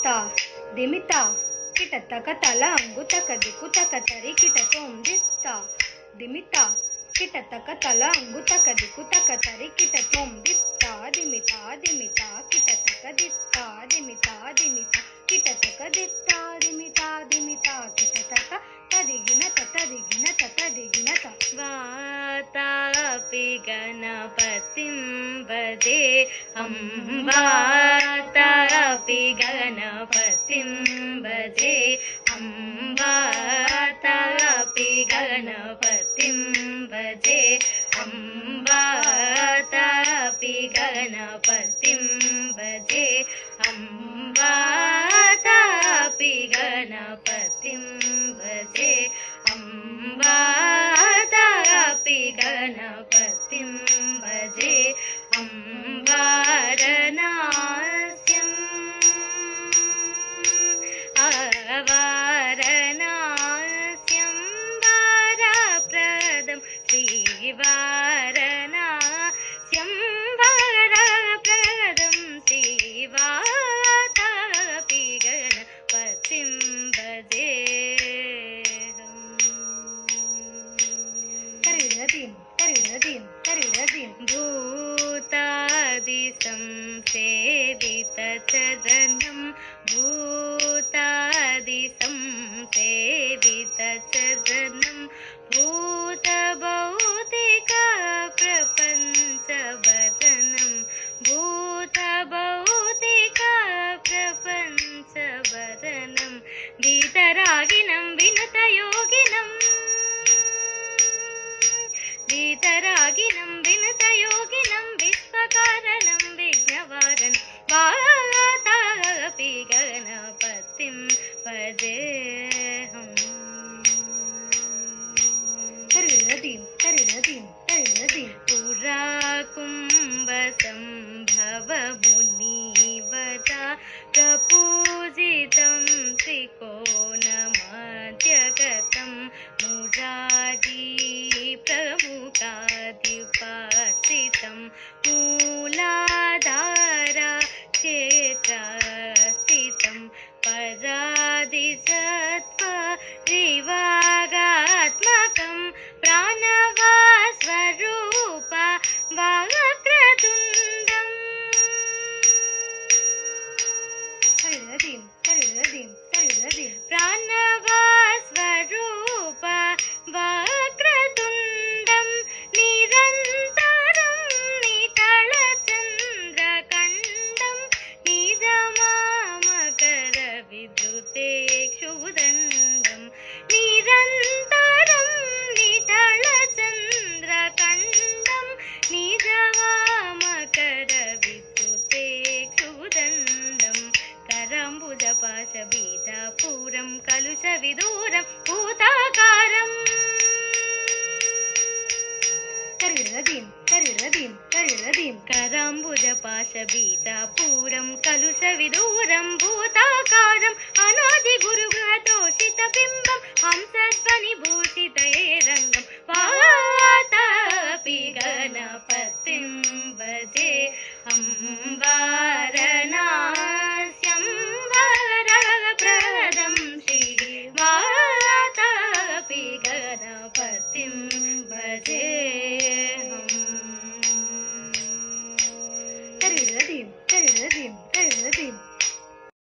ದಿತ್ತ ದಿಮಿತ ಕಿಟತಕ ತಲ ಅಂಗುತಕ ದಿಕುತಕ ತರಿ ಕಿಟತೋಂ ದಿತ್ತ ದಿಮಿತ ಕಿಟತಕ ತಲ ಅಂಗುತಕ ದಿಕುತಕ ತರಿ ಕಿಟತೋಂ ದಿತ್ತ ದಿಮಿತ ದಿಮಿತ ಕಿಟತಕ ದಿತ್ತ ದಿಮಿತ ದಿಮಿತ ಕಿಟತಕ ದಿತ್ತ ದಿಮಿತ ದಿಮಿತ ಕಿಟತಕ ತದಿಗಿನ ತದಿಗಿನ ತದಿಗಿನ ವಾತಾಪಿ ಗಣಪತಿಂ ಭಜೆ ವಾತಾಪಿ ಗಣಪತಿಂ ಭಜೆ ವಾತಾಪಿ ಗಣಪತಿಂ ಭಜೆ ವಾತಾಪಿ ಗಣಪತಿಂ ಭಜೆ ವಾತಾಪಿ ಗಣಪತಿಂ ಭಜೆ ವಾತಾಪಿ ಗಣಪತಿಂ ಭಜೆ ವಾರಣಾಸ್ಯಂ ವಾರಣಾಸ್ಯಂ ವಾರಪ್ರದಂ ಶ್ರೀವಾರಣಾಸ್ಯಂ ವಾರಪ್ರದಂ ಶ್ರೀವಾತಾಪಿ ಗಣಪತಿಂ ಭಜೆ ಭೂತಾದಿ ಸಂಸೇವಿತ ಚದನಂ ಭೂತಾದಿ ಸಂಸೇವಿತ ಚದನಂ ಭೂತ ಭೌತಿಕ ಪ್ರಪಂಚ ವದನಂ ಭೂತ ಭೌತಿಕ ಪ್ರಪಂಚ ವದನಂ ವಿತರಾಗಿನಂ ವಿನುತ ಯೋಗಿನಂ ವಿತರಾಗಿನಂ ವಿನುತ ಯೋಗಿನಂ ವಿಶ್ವಕಾರಣಂ ವಿಘ್ನವಾರಂ ವಾತಾಪಿ ಗಣಪತಿಂ ಭಜೇಹಂ ಪುರಾ ಕುಂಭ ಸಂಭವ ಮುನಿವರಾ ಪ್ರಪೂಜಿತಂ ತ್ರಿಕೋಣಮಧ್ಯಗತಂ ಮುರಾರಿ ಪ್ರಮುಖಾಧಿಪಾಸಿತಂ ಮೂಲಾಧಾರ ಕ್ಷೇತ್ರಸ್ಥಿತಂ ಪರಾದಿಸತ್ವ ತ್ರಿವಾಗಾತ್ಮಕಂ ಪ್ರಾಣವ ಸ್ವರೂಪ ವಕ್ರತುಂಡಂ ಪ್ರಾಣವ ಸ್ವರೂಪ ವಕ್ರತುಂಡಂ ನಿರಂತರಂ ನಿಟಳ ಚಂದ್ರಕಂಡಂ ನಿಜಮಾಮಕರ ವಿದ್ಯುತೆ ಕ್ಷುದಂಡಂ ನಿರಂತರಂ ನಿಟಳ ಚಂದ್ರಕಂಡಂ ನಿಜಮಾಮಕರ ವಿದ್ಯುತೆ ಕ್ಷುದಂಡಂ ಕರಂಬುಜ ಪಾಶ ಬೀಜಾಪೂರಂ ಕಲುಷ ವಿದೂರಂ ಭೂತಾಕಾರಂ ಕರಂಬುಜ ಪಾಶ ಬೀಜಾಪೂರಂ ಕಲುಷ ವಿದೂರಂ ಭೂತಾಕಾರಂ ಅನಾದಿ ಗುರುಗೃಹ ತೋಷಿತ ಬಿಂಬಂ ಹಂಸಧ್ವನಿ ಭೂಷಿತ